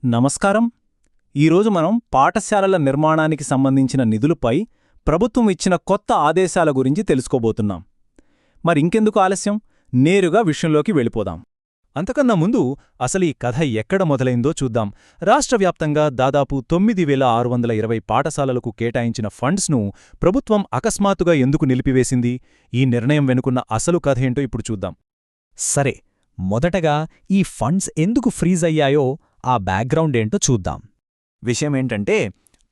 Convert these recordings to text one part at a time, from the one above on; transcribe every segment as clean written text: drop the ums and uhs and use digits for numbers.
నమస్కారం. ఈరోజు మనం పాఠశాలల నిర్మాణానికి సంబంధించిన నిధులపై ప్రభుత్వం ఇచ్చిన కొత్త ఆదేశాల గురించి తెలుసుకోబోతున్నాం. మరింకెందుకు ఆలస్యం, నేరుగా విషయంలోకి వెళ్ళిపోదాం. అంతకన్నా ముందు అసలు ఈ కథ ఎక్కడ మొదలైందో చూద్దాం. రాష్ట్రవ్యాప్తంగా దాదాపు 9620 పాఠశాలలకు కేటాయించిన ఫండ్స్ను ప్రభుత్వం అకస్మాత్తుగా ఎందుకు నిలిపివేసింది? ఈ నిర్ణయం వెనుకున్న అసలు కథేంటో ఇప్పుడు చూద్దాం. సరే, మొదటగా ఈ ఫండ్స్ ఎందుకు ఫ్రీజ్ అయ్యాయో ఆ బ్యాక్గ్రౌండ్ ఏంటో చూద్దాం. విషయమేంటంటే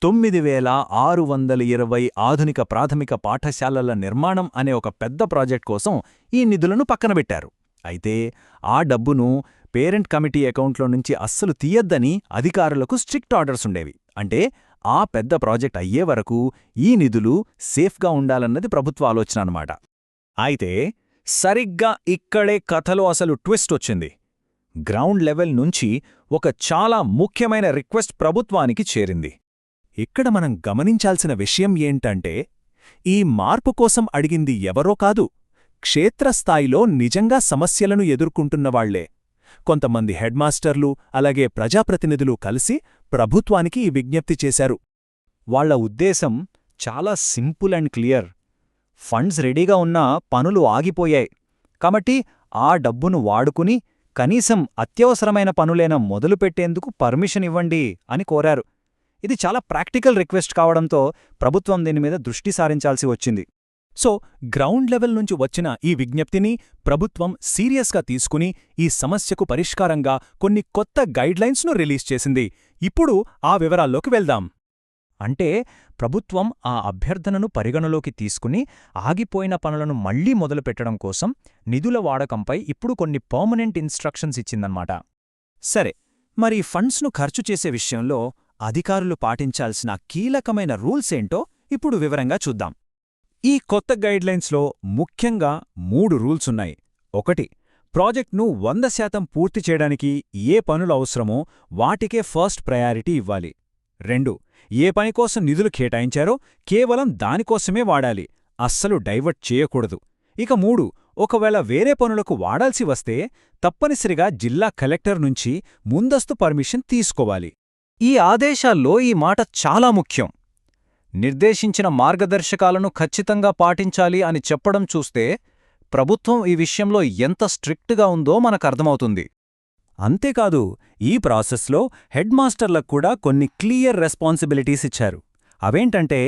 9620 ఆధునిక ప్రాథమిక పాఠశాలల నిర్మాణం అనే ఒక పెద్ద ప్రాజెక్ట్ కోసం ఈ నిధులను పక్కనబెట్టారు. అయితే ఆ డబ్బును పేరెంట్ కమిటీ అకౌంట్లో నుంచి అస్సలు తీయద్దని అధికారులకు స్ట్రిక్ట్ ఆర్డర్స్ ఉండేవి. అంటే ఆ పెద్ద ప్రాజెక్ట్ అయ్యే వరకు ఈ నిధులు సేఫ్గా ఉండాలన్నది ప్రభుత్వ ఆలోచన అన్నమాట. అయితే సరిగ్గా ఇక్కడే కథలో అసలు ట్విస్ట్ వచ్చింది. గ్రౌండ్ లెవెల్ నుంచి ఒక చాలా ముఖ్యమైన రిక్వెస్ట్ ప్రభుత్వానికి చేరింది. ఇక్కడ మనం గమనించాల్సిన విషయం ఏంటంటే, ఈ మార్పు కోసం అడిగింది ఎవరో కాదు, క్షేత్రస్థాయిలో నిజంగా సమస్యలను ఎదుర్కొంటున్నవాళ్లే. కొంతమంది హెడ్మాస్టర్లు అలాగే ప్రజాప్రతినిధులు కలిసి ప్రభుత్వానికి ఈ విజ్ఞప్తి చేశారు. వాళ్ల ఉద్దేశం చాలా సింపుల్ అండ్ క్లియర్. ఫండ్స్ రెడీగా ఉన్నా పనులు ఆగిపోయాయి, కాబట్టి ఆ డబ్బును వాడుకుని కనీసం అత్యవసరమైన పనులైనా మొదలుపెట్టేందుకు పర్మిషన్ ఇవ్వండి అని కోరారు. ఇది చాలా ప్రాక్టికల్ రిక్వెస్ట్ కావడంతో ప్రభుత్వం దీనిమీద దృష్టి సారించాల్సి వచ్చింది. సో గ్రౌండ్ లెవెల్ నుంచి వచ్చిన ఈ విజ్ఞప్తిని ప్రభుత్వం సీరియస్గా తీసుకుని ఈ సమస్యకు పరిష్కారంగా కొన్ని కొత్త గైడ్లైన్స్ను రిలీజ్ చేసింది. ఇప్పుడు ఆ వివరాల్లోకి వెళ్దాం. అంటే ప్రభుత్వం ఆ అభ్యర్థనను పరిగణలోకి తీసుకుని ఆగిపోయిన పనులను మళ్లీ మొదలుపెట్టడం కోసం నిధుల వాడకంపై ఇప్పుడు కొన్ని పర్మనెంట్ ఇన్స్ట్రక్షన్స్ ఇచ్చిందన్నమాట. సరే, మరి ఫండ్స్ను ఖర్చు చేసే విషయంలో అధికారులు పాటించాల్సిన కీలకమైన రూల్స్ ఏంటో ఇప్పుడు వివరంగా చూద్దాం. ఈ కొత్త గైడ్లైన్స్లో ముఖ్యంగా 3 రూల్సున్నాయి. 1. ప్రాజెక్ట్ను 100% పూర్తి చేయడానికి ఏ పనులు అవసరమో వాటికే ఫస్ట్ ప్రయారిటీ ఇవ్వాలి. 2. ఏ పని కోసం నిధులు కేటాయించారో కేవలం దానికోసమే వాడాలి, అస్సలు డైవర్ట్ చేయకూడదు. ఇక 3. ఒకవేళ వేరే పనులకు వాడాల్సి వస్తే తప్పనిసరిగా జిల్లా కలెక్టర్ నుంచి ముందస్తు పర్మిషన్ తీసుకోవాలి. ఈ ఆదేశాల్లో ఈ మాట చాలా ముఖ్యం. నిర్దేశించిన మార్గదర్శకాలను ఖచ్చితంగా పాటించాలి అని చెప్పడం చూస్తే ప్రభుత్వం ఈ విషయంలో ఎంత స్ట్రిక్ట్గా ఉందో మనకర్థమవుతుంది. అంతేకాదు, ఈ ప్రాసెస్లో హెడ్మాస్టర్లకు కూడా కొన్ని క్లియర్ రెస్పాన్సిబిలిటీస్ ఇచ్చారు. అవేంటంటే,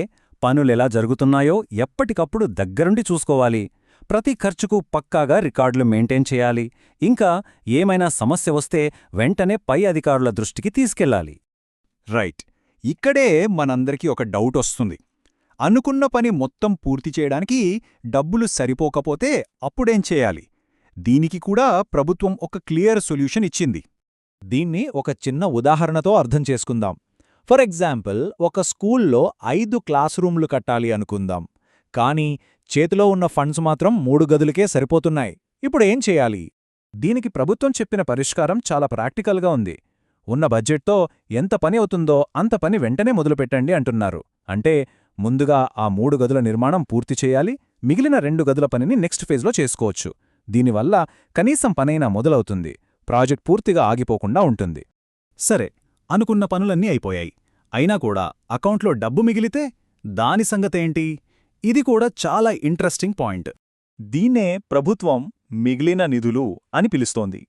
పనులెలా జరుగుతున్నాయో ఎప్పటికప్పుడు దగ్గరుండి చూసుకోవాలి, ప్రతి ఖర్చుకు పక్కాగా రికార్డులు మెయింటైన్ చేయాలి, ఇంకా ఏమైనా సమస్య వస్తే వెంటనే పై అధికారుల దృష్టికి తీసుకెళ్లాలి. రైట్, ఇక్కడే మనందరికీ ఒక డౌట్ వస్తుంది. అనుకున్న పని మొత్తం పూర్తి చేయడానికి డబ్బులు సరిపోకపోతే అప్పుడేం చేయాలి? దీనికి కూడా ప్రభుత్వం ఒక క్లియర్ సొల్యూషన్ ఇచ్చింది. దీన్ని ఒక చిన్న ఉదాహరణతో అర్థం చేసుకుందాం. ఫర్ ఎగ్జాంపుల్, ఒక స్కూల్లో 5 క్లాస్ రూమ్లు కట్టాలి అనుకుందాం. కానీ చేతిలో ఉన్న ఫండ్స్ మాత్రం 3 గదులకే సరిపోతున్నాయి. ఇప్పుడేం చేయాలి? దీనికి ప్రభుత్వం చెప్పిన పరిష్కారం చాలా ప్రాక్టికల్గా ఉంది. ఉన్న బడ్జెట్తో ఎంత పని అవుతుందో అంత పని వెంటనే మొదలుపెట్టండి అంటున్నారు. అంటే ముందుగా ఆ 3 గదుల నిర్మాణం పూర్తి చేయాలి, మిగిలిన 2 గదుల పనిని నెక్స్ట్ ఫేజ్లో చేసుకోవచ్చు. దీనివల్ల కనీసం పనైనా మొదలవుతుంది, ప్రాజెక్ట్ పూర్తిగా ఆగిపోకుండా ఉంటుంది. సరే, అనుకున్న పనులన్నీ అయిపోయాయి. అయినా కూడా అకౌంట్లో డబ్బు మిగిలితే దాని సంగతేంటి? ఇది కూడా చాలా ఇంట్రెస్టింగ్ పాయింట్. దీన్నే ప్రభుత్వం మిగిలిన నిధులు అని పిలుస్తోంది.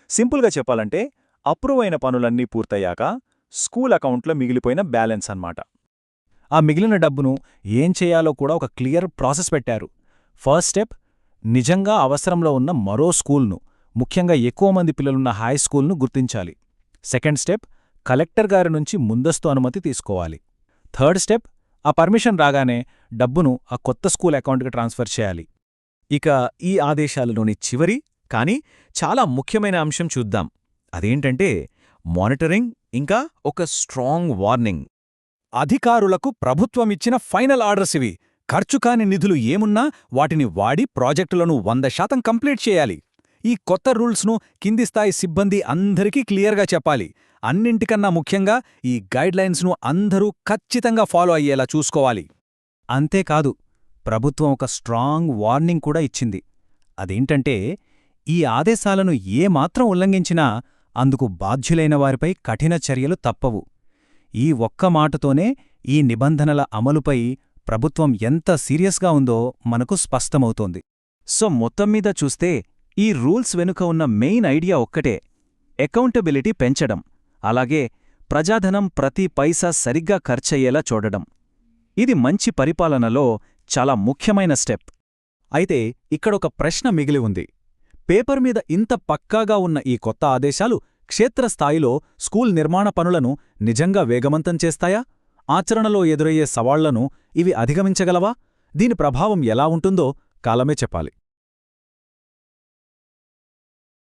సింపుల్గా చెప్పాలంటే, అప్రూవ్ అయిన పనులన్నీ పూర్తయ్యాక స్కూల్ అకౌంట్లో మిగిలిపోయిన బ్యాలెన్స్ అన్నమాట. ఆ మిగిలిన డబ్బును ఏం చేయాలో కూడా ఒక క్లియర్ ప్రాసెస్ పెట్టారు. ఫస్ట్ స్టెప్, నిజంగా అవసరంలో ఉన్న మరో స్కూల్ను, ముఖ్యంగా ఎక్కువ మంది పిల్లలున్న హై స్కూల్ను గుర్తించాలి. సెకండ్ స్టెప్, కలెక్టర్ గారి నుంచి ముందస్తు అనుమతి తీసుకోవాలి. థర్డ్ స్టెప్, ఆ పర్మిషన్ రాగానే డబ్బును ఆ కొత్త స్కూల్ అకౌంట్కి ట్రాన్స్ఫర్ చేయాలి. ఇక ఈ ఆదేశాలలోని చివరి కానీ చాలా ముఖ్యమైన అంశం చూద్దాం. అదేంటంటే మానిటరింగ్, ఇంకా ఒక స్ట్రాంగ్ వార్నింగ్. అధికారులకు ప్రభుత్వమిచ్చిన ఫైనల్ ఆర్డర్స్ ఇవి. ఖర్చుకాని నిధులు ఏమున్నా వాటిని వాడి ప్రాజెక్టులను 100% కంప్లీట్ చేయాలి. ఈ కొత్త రూల్స్ను కింది స్థాయి సిబ్బంది అందరికీ క్లియర్గా చెప్పాలి. అన్నింటికన్నా ముఖ్యంగా ఈ గైడ్లైన్స్ను అందరూ ఖచ్చితంగా ఫాలో అయ్యేలా చూసుకోవాలి. అంతేకాదు, ప్రభుత్వం ఒక స్ట్రాంగ్ వార్నింగ్ కూడా ఇచ్చింది. అదేంటంటే, ఈ ఆదేశాలను ఏమాత్రం ఉల్లంఘించినా అందుకు బాధ్యులైన వారిపై కఠిన చర్యలు తప్పవు. ఈ ఒక్క మాటతోనే ఈ నిబంధనల అమలుపై ప్రభుత్వం ఎంత సీరియస్గా ఉందో మనకు స్పష్టమవుతోంది. సో మొత్తం మీద చూస్తే ఈ రూల్స్ వెనుక ఉన్న మెయిన్ ఐడియా ఒక్కటే, అకౌంటబిలిటీ పెంచడం, అలాగే ప్రజాధనం ప్రతి పైసా సరిగ్గా ఖర్చయ్యేలా చూడడం. ఇది మంచి పరిపాలనలో చాలా ముఖ్యమైన స్టెప్. అయితే ఇక్కడొక ప్రశ్న మిగిలి ఉంది. పేపర్ మీద ఇంత పక్కాగా ఉన్న ఈ కొత్త ఆదేశాలు క్షేత్రస్థాయిలో స్కూల్ నిర్మాణ పనులను నిజంగా వేగవంతం చేస్తాయా? ఆచరణలో ఎదురయ్యే సవాళ్లను ఇవి అధిగమించగలవా? దీని ప్రభావం ఎలా ఉంటుందో కాలమే చెప్పాలి.